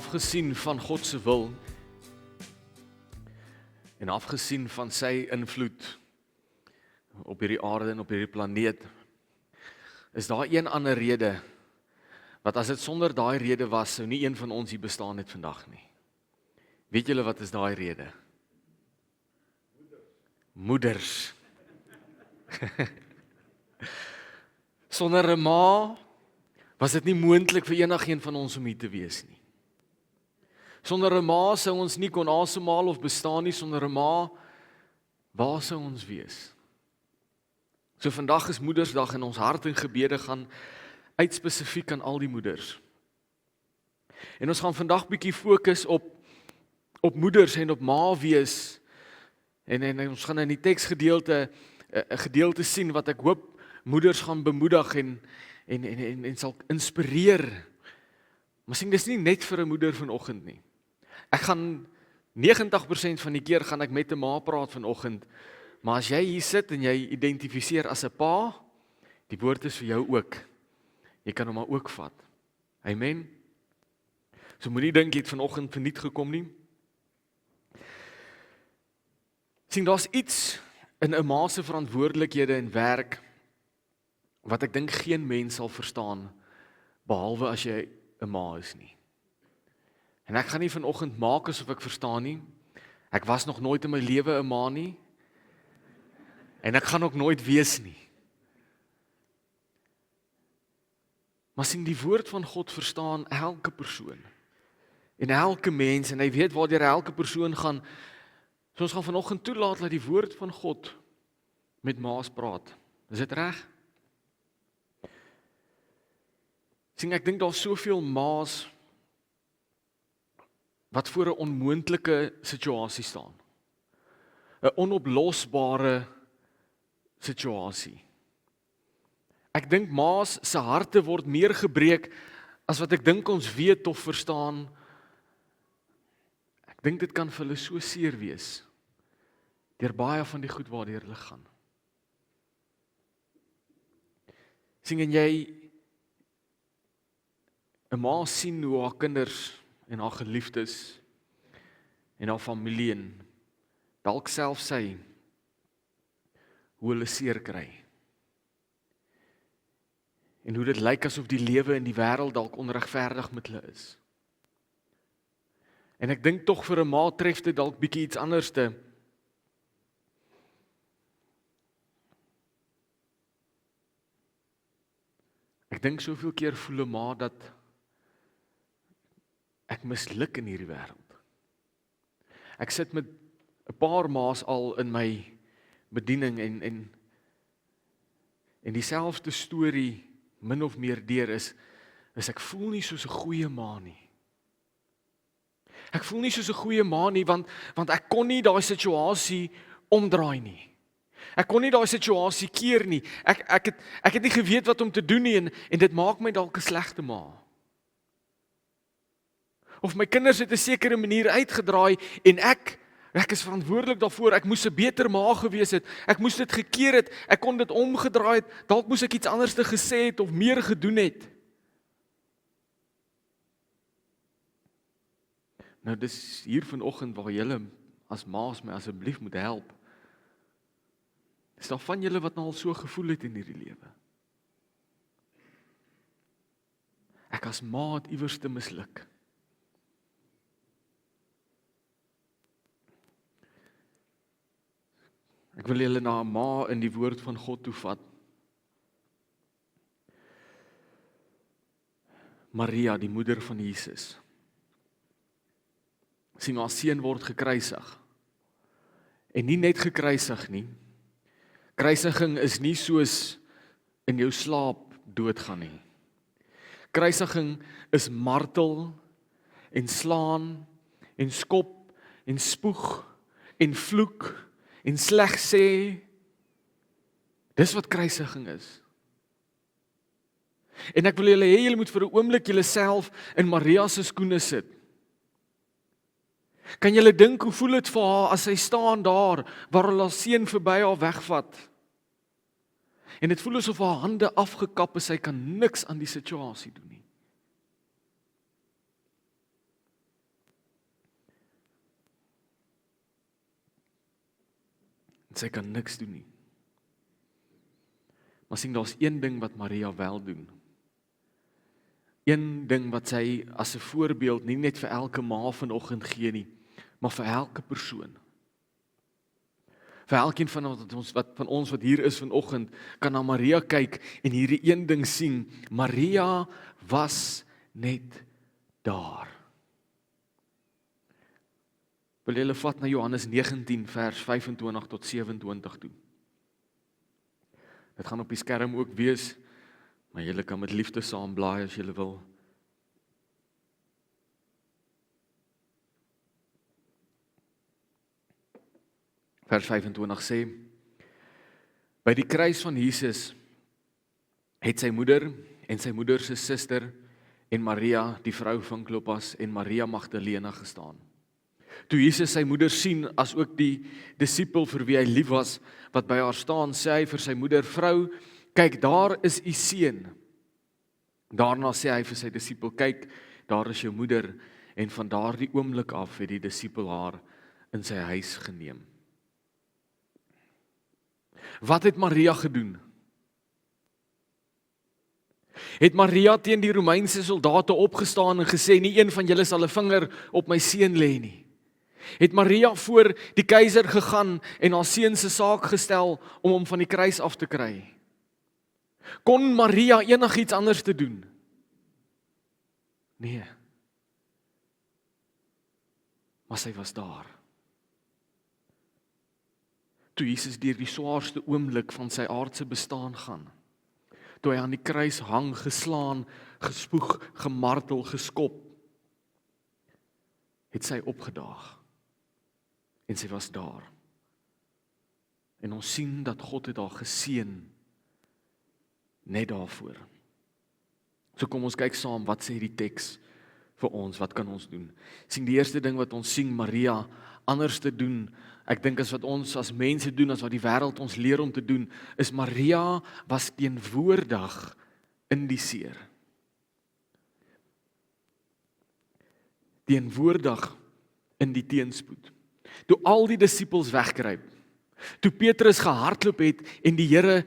afgesien van God se wil en afgesien van sy invloed op hierdie aarde en op hierdie planeet, is daar een ander rede, wat as dit sonder daai rede was, sou nie een van ons hier bestaan het vandag nie. Weet julle wat is daai rede? Moeders. Sonder 'n ma was dit nie moontlik vir enigiemand van ons om hier te wees nie. Sonder 'n ma sou ons nie kon asemhaal of bestaan nie. Sonder 'n ma, waar sou ons wees? So vandag is Moedersdag en ons hart en gebede gaan uit spesifiek aan al die moeders. En ons gaan vandag bietjie fokus op moeders en op ma wees. En ons gaan in die teksgedeelte 'n gedeelte sien wat ek hoop moeders gaan bemoedig en sal inspireer. Maar sien, dis nie net vir 'n moeder vanoggend nie. Ek gaan 90% van die keer gaan ek met 'n ma praat vanoggend. Maar as jy hier sit en jy identifiseer as 'n pa, die woord is vir jou ook. Jy kan hom maar ook vat. Amen. So moenie dink jy het vanoggend verniet gekom nie. Sien, daar's iets in 'n ma se verantwoordelikhede en werk wat ek dink geen mens sal verstaan, behalwe as jy 'n ma is nie. En ek gaan nie vanoggend maak asof ek verstaan nie. Ek was nog nooit in my lewe 'n ma nie. En ek gaan ook nooit wees nie. Maar sien, die woord van God verstaan elke persoon. En elke mens, en hy weet waardeur elke persoon gaan. So ons gaan vanoggend toelaat dat die woord van God met ma's praat. Is dit reg? Sien, ek dink daar's soveel ma's wat voor 'n onmoontlike situasie staan. 'n Onoplosbare situasie. Ek dink ma's se harte word meer gebreek as wat ek dink ons weet of verstaan. Ek dink dit kan vir hulle so seer wees deur baie van die goed waardeur hulle gaan. Sien, en jy 'n ma sien hoe haar kinders en haar geliefdes en haar familie en dalk self sy hoe hulle seer kry. En hoe dit lyk asof die lewe in die wêreld dalk onregverdig met hulle is. En ek dink tog vir 'n ma tref dit dalk bietjie iets anderste. Ek dink soveel keer voel 'n ma dat ek misluk in hierdie wêreld. Ek sit met 'n paar ma's al in my bediening en dieselfde storie min of meer deur is ek voel nie soos 'n goeie ma nie. Ek voel nie soos 'n goeie ma nie want ek kon nie daai situasie omdraai nie. Ek kon nie daai situasie keer nie. Ek het nie geweet wat om te doen nie en dit maak my dalk 'n slegte ma. Of my kinders het 'n sekere manier uitgedraai en ek is verantwoordelik daarvoor. Ek moes 'n beter ma gewees het. Ek moes dit gekeer het. Ek kon dit omgedraai het. Dalk moes ek iets anders te gesê het of meer gedoen het. Nou dis hier vanoggend waar julle as ma's my asseblief moet help. Is daar van julle wat nou al so gevoel het in hierdie lewe? Ek as ma het iewers te misluk. Ek wil julle na 'n ma in die woord van God toe vat. Maria, die moeder van Jesus. Sien, haar seun word gekruisig. En nie net gekruisig nie. Kruisiging is nie soos in jou slaap doodgaan nie. Kruisiging is martel en slaan en skop en spoeg en vloek en sleg sê. Dis wat kruisiging is. En ek wil julle hê julle moet vir 'n oomblik julleself in Maria se skoene sit. Kan julle dink hoe voel dit vir haar as sy staan daar waar hulle haar seun verby haar wegvat? En dit voel asof haar hande afgekap is, sy kan niks aan die situasie doen nie. Sy kan niks doen nie. Maar sien, daar's een ding wat Maria wel doen. Een ding wat sy as 'n voorbeeld nie net vir elke ma vanoggend gee nie, maar vir elke persoon. Vir elkeen van ons wat hier is vanoggend, kan na Maria kyk en hierdie een ding sien. Maria was net daar. Wil julle vat na Johannes 19 vers 25 tot 27 toe. Dit gaan op die skerm ook wees, maar julle kan met liefde saam blaai as julle wil. Vers 25 sê: By die kruis van Jesus het sy moeder en sy moeder se suster en Maria, die vrou van Klopas, en Maria Magdalena gestaan. Toe Jesus sy moeder sien, as ook die disipel vir wie hy lief was, wat by haar staan, sê hy vir sy moeder: Vrou, kyk, daar is u seun. Daarna sê hy vir sy disipel: Kyk, daar is jou moeder. En van daardie oomblik af het die disipel haar in sy huis geneem. Wat het Maria gedoen? Het Maria teen die Romeinse soldate opgestaan en gesê: Nie een van julle sal 'n vinger op my seun lê nie? Het Maria voor die keiser gegaan en haar seun se saak gestel om hom van die kruis af te kry? Kon Maria enigiets anders te doen? Nee. Maar sy was daar. Toe Jesus deur die swaarste oomblik van sy aardse bestaan gaan, toe hy aan die kruis hang, geslaan, gespoeg, gemartel, geskop, het sy opgedaag. En sy was daar. En ons sien dat God het haar geseën net daarvoor. So kom ons kyk saam, wat sê die teks vir ons, wat kan ons doen? Sien, die eerste ding wat ons sien Maria anders te doen, ek dink as wat ons as mense doen, as wat die wêreld ons leer om te doen, is Maria was teenwoordig in die seer. Teenwoordig in die teenspoed. Toe al die disippels wegkruip, toe Petrus gehardloop het en die Here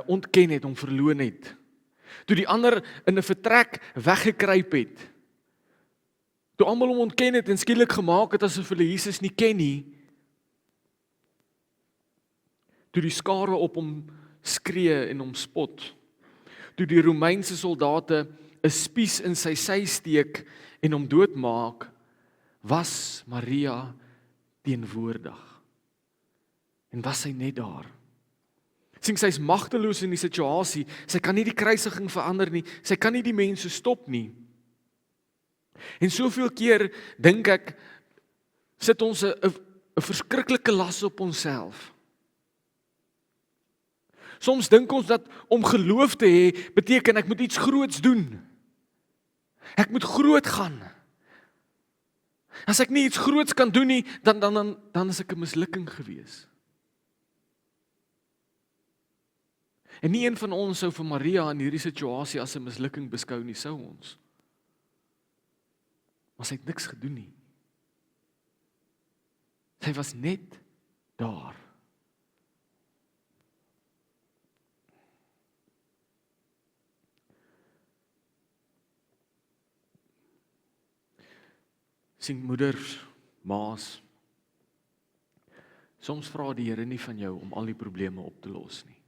ontken het, hom verloon het, toe die ander in 'n vertrek weggekruip het, toe almal hom ontken het en skielik gemaak het asof hulle Jesus nie ken nie, toe die skare op hom skree en hom spot, toe die Romeinse soldate 'n spies in sy sy steek en hom doodmaak, was Maria teenwoordig. En was sy net daar. Sien, sy is magteloos in die situasie, sy kan nie die kruisiging verander nie, sy kan nie die mense stop nie. En soveel keer, dink ek, sit ons 'n verskriklike las op onsself. Soms dink ons dat om geloof te hê, beteken ek moet iets groots doen. Ek moet groot gaan. As ek nie iets groots kan doen nie, dan is ek 'n mislukking gewees. En nie een van ons sou vir Maria in hierdie situasie as 'n mislukking beskou nie, sou ons. Maar sy het niks gedoen nie. Sy was net daar. Sien, moeders, ma's, soms vra die Here nie van jou om al die probleme op te los nie.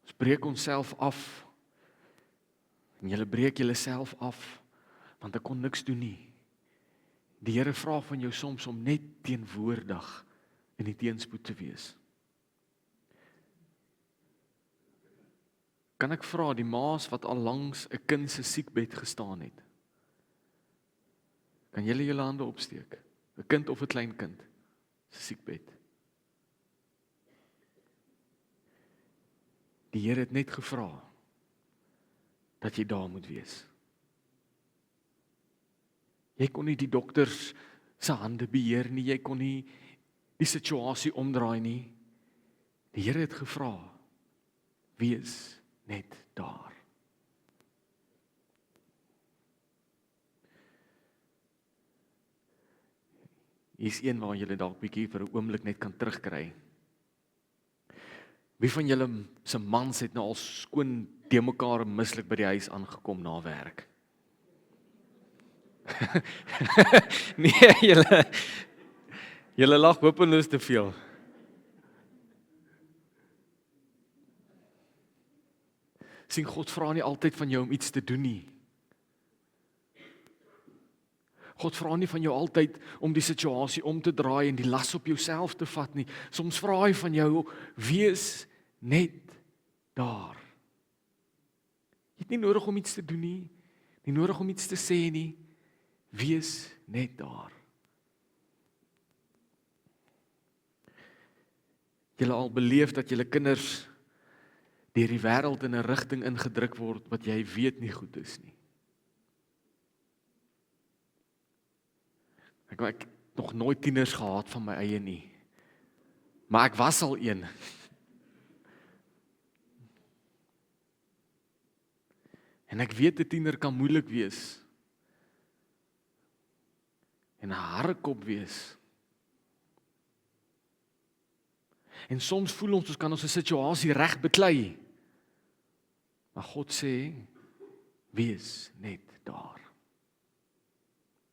Ons breek onsself af, en julle breek julleself af, want ek kon niks doen nie. Die Here vra van jou soms om net teenwoordig in die teenspoed te wees. Kan ek vra, die ma's wat al langs 'n kind se siekbed gestaan het, kan julle julle hande opsteek? 'n Kind of 'n klein kind se siekbed. Die Here het net gevra dat jy daar moet wees. Jy kon nie die dokters se hande beheer nie, jy kon nie die situasie omdraai nie. Die Here het gevra, wees net daar. Hier's een waar julle dalk bietjie vir 'n oomblik net kan terugkry. Wie van julle se mans het nou al skoon de mekaar mislik by die huis aangekom na werk? Nee, julle lag hopeloos te veel. Sien, God vra nie altyd van jou om iets te doen nie. God vra nie van jou altyd om die situasie om te draai en die las op jouself te vat nie. Soms vra hy van jou, wees net daar. Jy het nie nodig om iets te doen nie nodig om iets te sê nie. Wees net daar. Julle al beleef dat julle kinders deur die wêreld in 'n rigting ingedruk word wat jy weet nie goed is nie. Ek het nog nooit tieners gehad van my eie nie. Maar ek was al een. En ek weet 'n tiener kan moeilik wees. En 'n harrekop wees. En soms voel ons kan ons 'n situasie reg beklei. Maar God sê, wees net daar.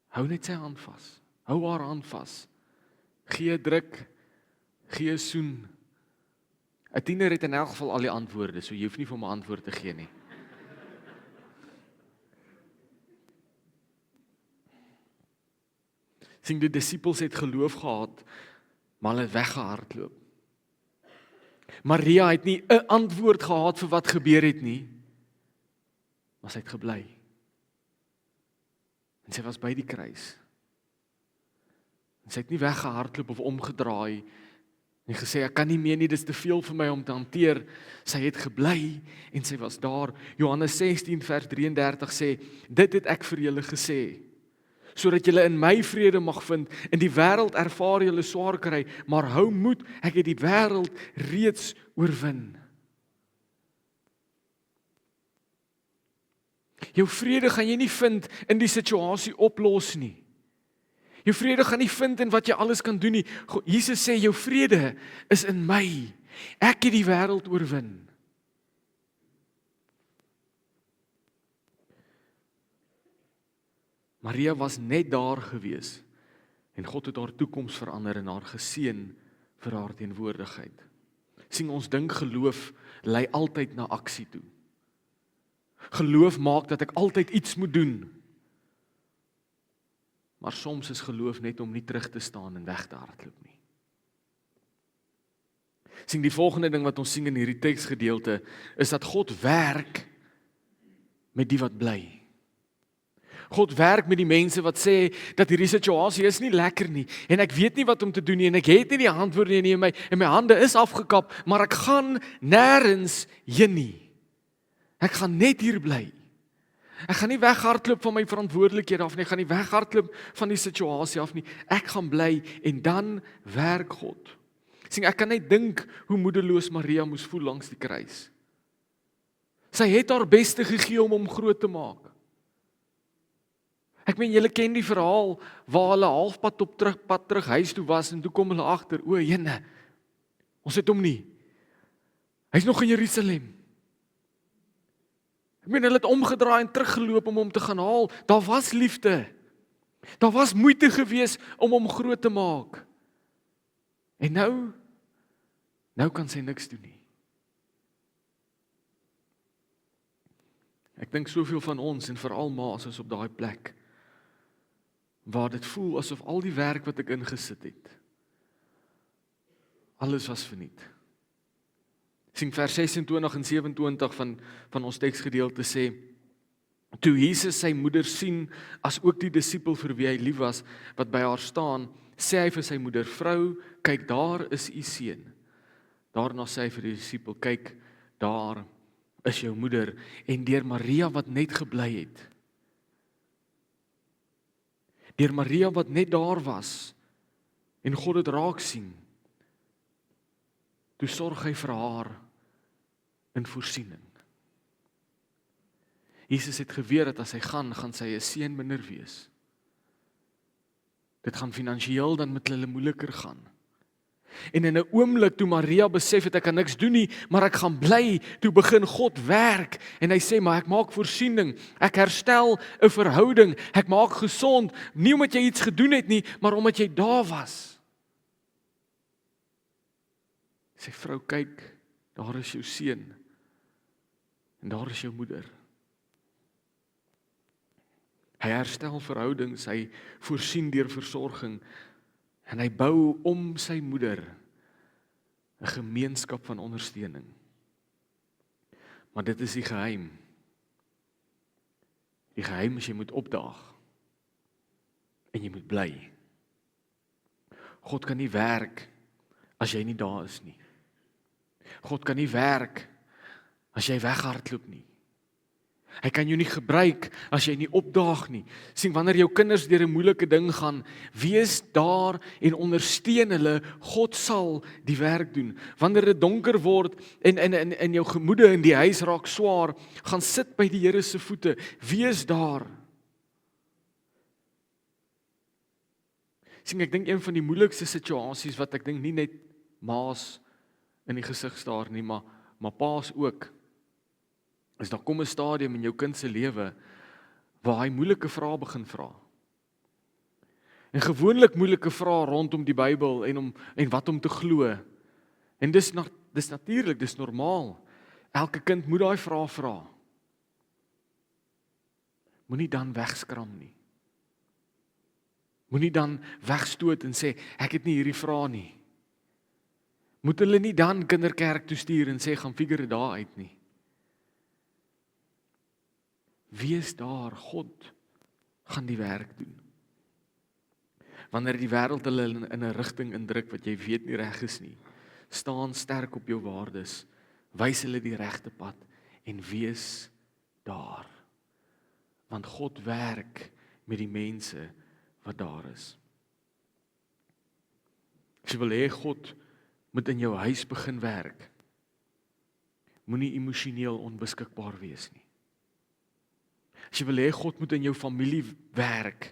Hou net sy hand vas. Hou haar hand vas. Gee 'n druk, gee 'n soen. 'n Tiener het in elk geval al die antwoorde, so jy hoef nie vir hom 'n antwoord te gee nie. Sien, die disippels het geloof gehad, maar hulle het weggehardloop. Maria het nie 'n antwoord gehad vir wat gebeur het nie, maar sy het gebly. En sy was by die kruis. En sy het nie weggehardloop of omgedraai en gesê, ek kan nie meer nie, dit is te veel vir my om te hanteer. Sy het gebly en sy was daar. Johannes 16 vers 33 sê, dit het ek vir julle gesê, sodat julle in my vrede mag vind. In die wêreld ervaar julle swaar kry, maar hou moed, ek het die wêreld reeds oorwin. Jou vrede gaan jy nie vind in die situasie oplos nie. Jou vrede gaan nie vind in wat jy alles kan doen nie. Jesus sê, jou vrede is in my. Ek het die wêreld oorwin. Maria was net daar gewees en God het haar toekoms verander en haar geseën vir haar teenwoordigheid. Sien, ons dink geloof lei altyd na aksie toe. Geloof maak dat ek altyd iets moet doen. Maar soms is geloof net om nie terug te staan en weg te hardloop nie. Sien, die volgende ding wat ons sien in hierdie teksgedeelte is dat God werk met die wat bly. God werk met die mense wat sê dat hierdie situasie is nie lekker nie en ek weet nie wat om te doen nie en ek het nie die antwoorde nie en my hande is afgekap, maar ek gaan nêrens heen nie. Ek gaan net hier bly. Ek gaan nie weghardloop van my verantwoordelikhede af nie, ek gaan nie weghardloop van die situasie af nie. Ek gaan bly en dan werk God. Sien, ek kan net dink hoe moedeloos Maria moes voel langs die kruis. Sy het haar beste gegee om hom groot te maak. Ek meen, julle ken die verhaal waar hulle halfpad op pad terug huis toe was en toe kom hulle agter, o jene, ons het hom nie. Hy's nog in Jerusalem. Ek meen, hulle het omgedraai en teruggeloop om hom te gaan haal. Daar was liefde. Daar was moeite gewees om hom groot te maak. En nou kan sy niks doen nie. Ek dink soveel van ons en veral ma's is op daai plek waar dit voel asof al die werk wat ek ingesit het, alles was verniet. Sien vers 26 en 27 van ons teksgedeelte sê, toe Jesus sy moeder sien, as ook die disipel vir wie hy lief was, wat by haar staan, sê hy vir sy moeder, vrou, kyk daar is u seun. Daarna sê hy vir die disipel, kyk daar is jou moeder, en deur Maria wat net gebly het, deur Maria wat net daar was, en God het raak sien, toe sorg hy vir haar in voorsiening. Jesus het geweet dat as hy gaan sy 'n seun minder wees. Dit gaan finansiëel dan met hulle moeiliker gaan. En in 'n oomblik toe Maria besef het ek kan niks doen nie, maar ek gaan bly, toe begin God werk en hy sê maar ek maak voorsiening, ek herstel 'n verhouding, ek maak gesond, nie omdat jy iets gedoen het nie, maar omdat jy daar was. Sy vrou kyk, daar is jou seun en daar is jou moeder. Hy herstel verhoudings, hy voorsien deur versorging en hy bou om sy moeder 'n gemeenskap van ondersteuning. Maar dit is die geheim. Die geheim is jy moet opdaag en jy moet bly. God kan nie werk as jy nie daar is nie. God kan nie werk as jy weghardloop nie. Hy kan jou nie gebruik as jy nie opdaag nie. Sien, wanneer jou kinders deur 'n moeilike ding gaan, wees daar en ondersteun hulle, God sal die werk doen. Wanneer dit donker word en jou gemoede in die huis raak swaar, gaan sit by die Here se voete, wees daar. Sien, ek dink een van die moeilikste situasies wat ek dink nie net ma's in die gesig staar nie, maar pa's ook, is daar kom 'n stadium in jou kind se lewe waar hy moeilike vrae begin vra. En gewoonlik moeilike vrae rondom die Bybel en wat om te glo. En dis natuurlik, dis normaal. Elke kind moet daai vrae vra. Moenie dan wegskram nie. Moenie dan wegstoot en sê ek het nie hierdie vrae nie. Moet hulle nie dan kinderkerk toe stuur en sê gaan figure dit daar uit nie. Wees daar, God gaan die werk doen. Wanneer die wêreld hulle in 'n rigting indruk wat jy weet nie reg is nie, staan sterk op jou waardes, wys hulle die regte pad en wees daar. Want God werk met die mense wat daar is. As jy wil hê God moet in jou huis begin werk, moenie emosioneel onbeskikbaar wees nie. As jy wil hê God moet in jou familie werk,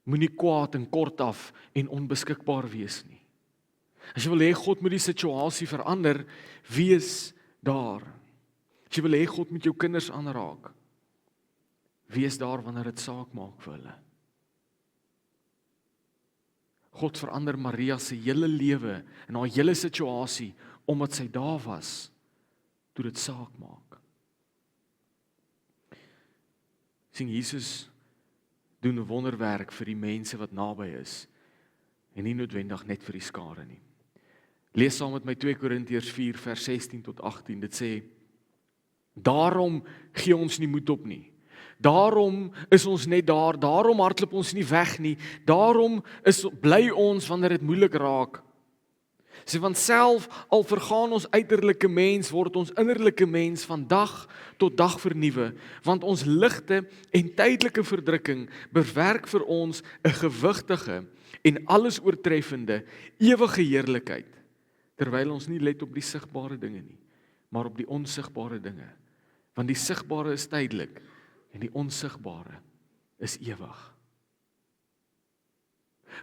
moenie kwaad en kortaf en onbeskikbaar wees nie. As jy wil hê God moet die situasie verander, wees daar. As jy wil hê God moet jou kinders aanraak, wees daar wanneer dit saak maak vir hulle. God verander Maria se hele lewe en haar hele situasie omdat sy daar was toe dit saak maak. Sien, Jesus doen 'n wonderwerk vir die mense wat naby is en nie noodwendig net vir die skare nie. Lees saam met my 2 Korintiërs 4 vers 16 tot 18. Dit sê: Daarom gee ons nie moed op nie. Daarom is ons net daar, daarom hardloop ons nie weg nie. Daarom bly ons wanneer dit moeilik raak. Sê want self al vergaan ons uiterlike mens, word ons innerlike mens van dag tot dag vernuwe, want ons ligte en tydelike verdrukking bewerk vir ons 'n gewigtige en alles oortreffende ewige heerlikheid, terwyl ons nie let op die sigbare dinge nie, maar op die onsigbare dinge, want die sigbare is tydelik en die onsigbare is ewig.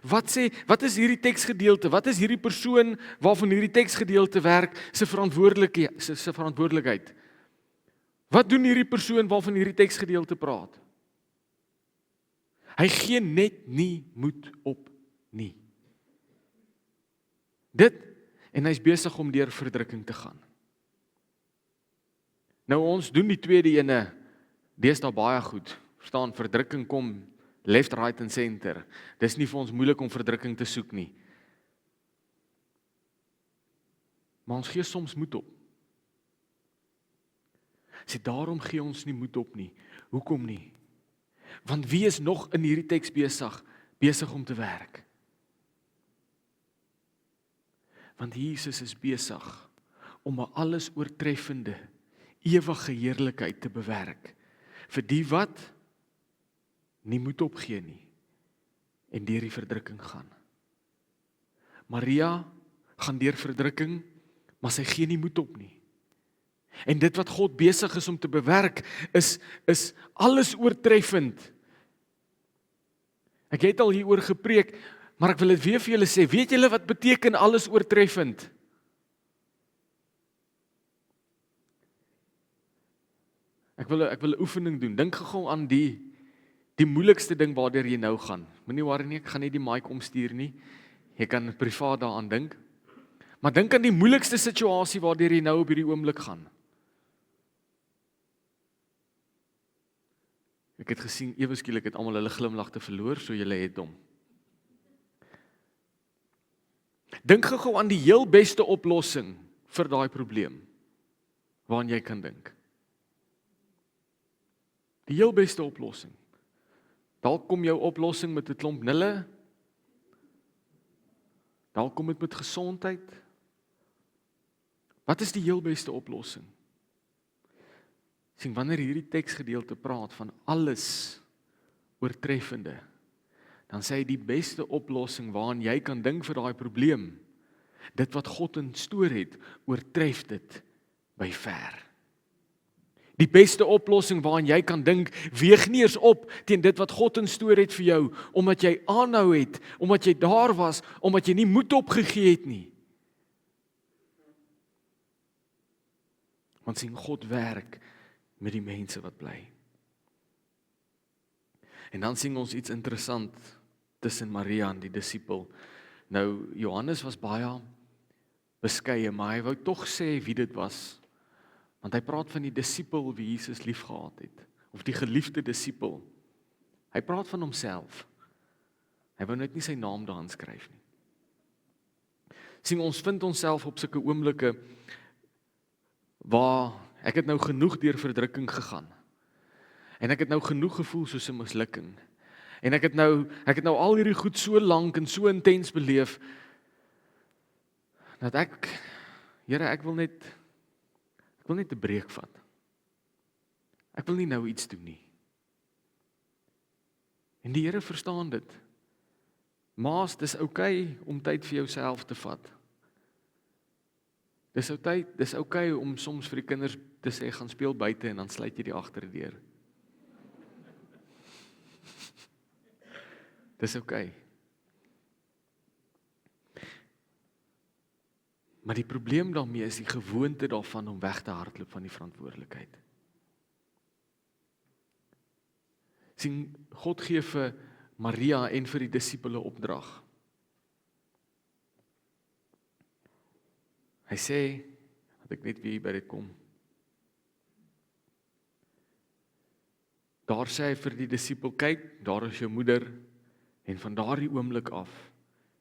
Wat is hierdie teksgedeelte? Wat is hierdie persoon waarvan hierdie teksgedeelte werk se verantwoordelikheid? Wat doen hierdie persoon waarvan hierdie teksgedeelte praat? Hy gee net nie moed op nie. En hy's besig om deur verdrukking te gaan. Nou ons doen die tweede ene deesdae baie goed. Verstaan, verdrukking kom left, right en center. Dis nie vir ons moeilik om verdrukking te soek nie. Maar ons gee soms moed op. Sê daarom gee ons nie moed op nie. Hoekom nie? Want wie is nog in hierdie teks besig om te werk? Want Jesus is besig om 'n alles oortreffende, ewige heerlikheid te bewerk vir die wat nie moed opgee nie en deur die verdrukking gaan. Maria gaan deur verdrukking, maar sy gee nie moed op nie. En dit wat God besig is om te bewerk is alles oortreffend. Ek het al hieroor gepreek, maar ek wil dit weer vir julle sê. Weet julle wat beteken alles oortreffend? Ek wil 'n oefening doen. Dink gou aan die moeilikste ding waardeur jy nou gaan. Moenie worry nie, ek gaan nie die mic omstuur nie. Jy kan privaat daaraan dink. Maar dink aan die moeilikste situasie waardeur jy nou op hierdie oomblik gaan. Ek het gesien, ewe skielik het almal hulle glimlagte verloor, so julle het hom. Dink gou aan die heel beste oplossing vir daai probleem, waaraan jy kan dink. Die heel beste oplossing. Dalk kom jou oplossing met 'n klomp nulle. Dalk kom dit met gesondheid. Wat is die heel beste oplossing? Sien, wanneer hierdie teksgedeelte praat van alles oortreffende, dan sê hy die beste oplossing waaraan jy kan dink vir daai probleem, dit wat God in stoor het, oortref dit by ver. Die beste oplossing waaraan jy kan dink, weeg nie eens op teen dit wat God in stoor het vir jou, omdat jy aanhou het, omdat jy daar was, omdat jy nie moed opgegee het nie. Want sien, God werk met die mense wat bly. En dan sien ons iets interessant tussen Maria en die disipel. Nou, Johannes was baie beskeie, maar hy wou tog sê wie dit was. Want hy praat van die disipel wie Jesus liefgehad het, of die geliefde disipel. Hy praat van homself. Hy wou net nie sy naam daarin skryf nie. Sien, ons vind onsself op sulke oomblikke waar ek het nou genoeg deur verdrukking gegaan. En ek het nou genoeg gevoel soos 'n mislukking. En ek het nou al hierdie goed so lank en so intens beleef dat Here, ek wil net 'n breek vat. Ek wil nie nou iets doen nie. En die Here verstaan dit. Maas, dis oukei om tyd vir jouself te vat. Dis oukei om soms vir die kinders te sê, gaan speel buite en dan sluit jy die agterdeur. Dis oukei. Maar die probleem daarmee is die gewoonte daarvan om weg te hardloop van die verantwoordelikheid. Sien, God gee vir Maria en vir die disipele opdrag. Hy sê, dat ek net weer by dit kom. Daar sê hy vir die disipel, kyk, daar is jou moeder, en van daardie oomblik af,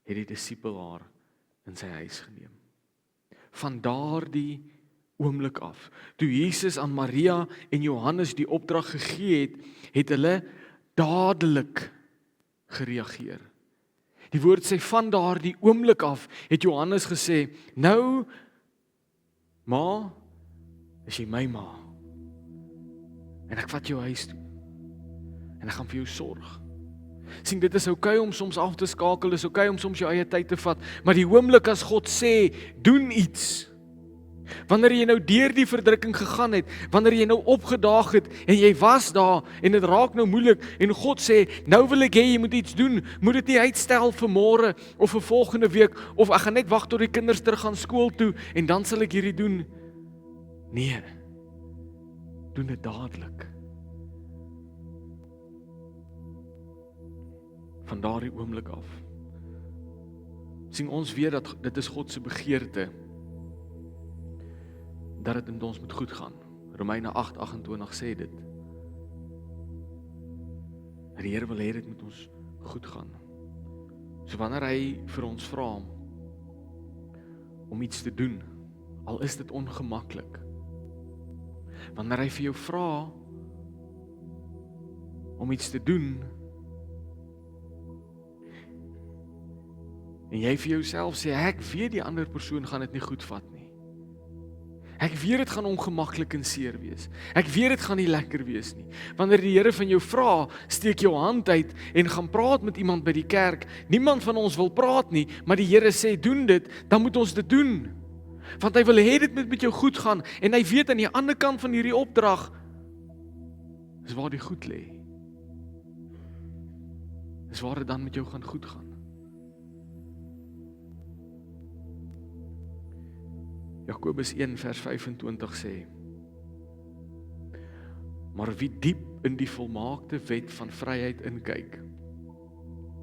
het die disipel haar in sy huis geneem. Van daardie oomblik af, toe Jesus aan Maria en Johannes die opdrag gegee het, het hulle dadelik gereageer. Die woord sê, van daardie oomblik af, het Johannes gesê, nou, ma, is jy my ma, en ek vat jou huis toe, en ek gaan vir jou sorg. Sien, dit is oukei om soms af te skakel, dit is oukei om soms jou eie tyd te vat, maar die oomblik as God sê, doen iets, wanneer jy nou deur die verdrukking gegaan het, wanneer jy nou opgedaag het, en jy was daar, en dit raak nou moeilik, en God sê, nou wil ek hê, jy moet iets doen, moet dit nie uitstel vir môre, of vir volgende week, of ek gaan net wag tot die kinders terug gaan skool toe, en dan sal ek hierdie doen. Nee, doen dit dadelik. Van daardie oomblik af. Sien, ons weet dat dit is God se begeerte, dat dit met ons moet goed gaan. Romeine 8:28 sê dit. Die Here wil hê dit met ons goed gaan. So wanneer hy vir ons vra om iets te doen, al is dit ongemaklik. Wanneer hy vir jou vra om iets te doen, en jy vir jouself sê, ek weet die ander persoon gaan dit nie goed vat nie. Ek weet dit gaan ongemaklik en seer wees. Ek weet dit gaan nie lekker wees nie. Wanneer die Here van jou vra, steek jou hand uit en gaan praat met iemand by die kerk. Niemand van ons wil praat nie, maar die Here sê, doen dit, dan moet ons dit doen. Want hy wil hê dit moet met jou goed gaan, en hy weet aan die ander kant van hierdie opdrag, is waar die goed lê. Dis waar dit dan met jou gaan goed gaan. Jakobus 1 vers 25 sê, maar wie diep in die volmaakte wet van vryheid inkyk.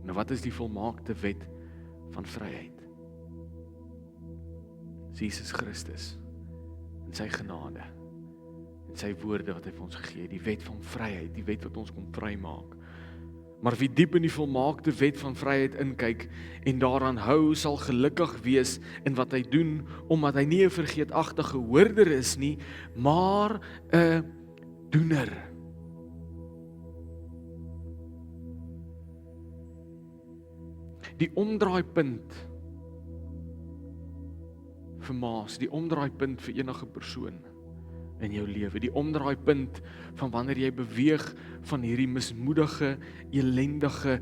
Nou wat is die volmaakte wet van vryheid? Jesus Christus en sy genade en sy woorde wat hy vir ons gegee het, die wet van vryheid, die wet wat ons kom vrymaak. Maar wie diep in die volmaakte wet van vryheid inkyk en daaraan hou, sal gelukkig wees in wat hy doen, omdat hy nie 'n vergeetachtige hoorder is nie, maar 'n doener. Die omdraaipunt vir Maas, die omdraaipunt vir enige persoon in jou lewe, die omdraaipunt van wanneer jy beweeg van hierdie mismoedige, elendige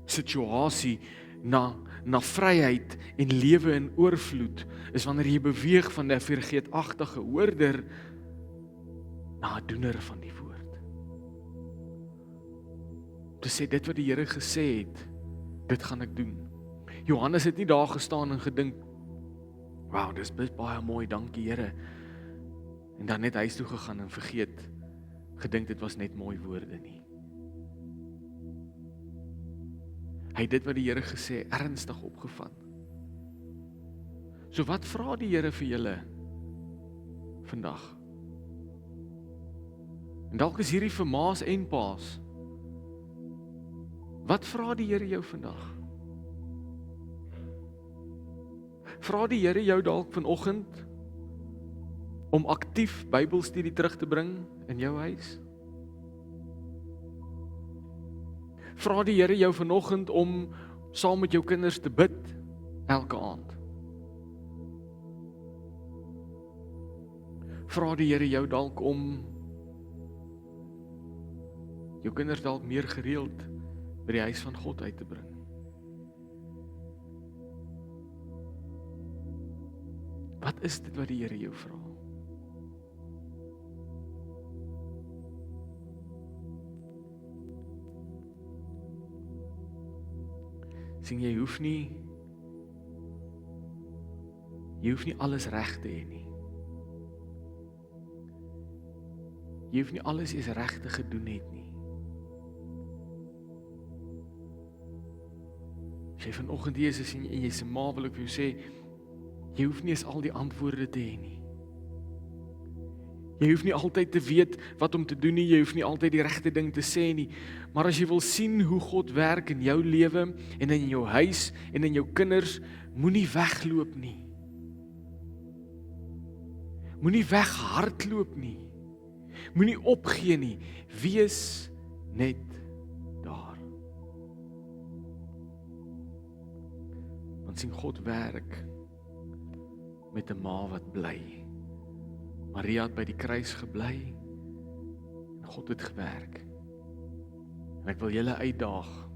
situasie na vryheid en lewe in oorvloed, is wanneer jy beweeg van 'n vergeetachtige hoorder na 'n doener van die woord. Te sê dit wat die Here gesê het, dit gaan ek doen. Johannes het nie daar gestaan en gedink, wow, dis baie mooi, dankie Here. En dan net huis toe gegaan en gedink dit was net mooi woorde nie. Hy het dit wat die Here gesê, ernstig opgevat. So wat vra die Here vir julle vandag? En dalk is hierdie vir ma's en pa's. Wat vra die Here jou vandag? Vra die Here jou dalk vanoggend om aktief Bybelstudie terug te bring in jou huis? Vra die Here jou vanoggend om saam met jou kinders te bid elke aand? Vra die Here jou dalk om jou kinders dalk meer gereeld by die huis van God uit te bring? Wat is dit wat die Here jou vra? Sien jy hoef nie alles reg te hê nie. Jy hoef nie alles eens reg te gedoen het nie. As jy vanoggend hier is en jy sê, ma, wil ek vir jou sê, jy hoef nie eens al die antwoorde te hê nie. Jy hoef nie altyd te weet wat om te doen nie, jy hoef nie altyd die regte ding te sê nie, maar as jy wil sien hoe God werk in jou lewe en in jou huis en in jou kinders, moenie wegloop nie. Moenie weghardloop nie. Moenie opgee nie. Wees net daar. Want sien God werk met 'n ma wat bly. Maria het by die kruis gebly en God het gewerk. En ek wil julle uitdaag,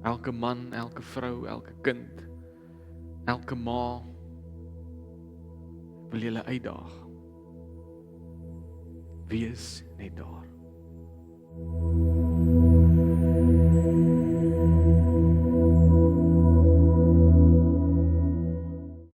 elke man, elke vrou, elke kind, elke ma, wil julle uitdaag. Wees net daar.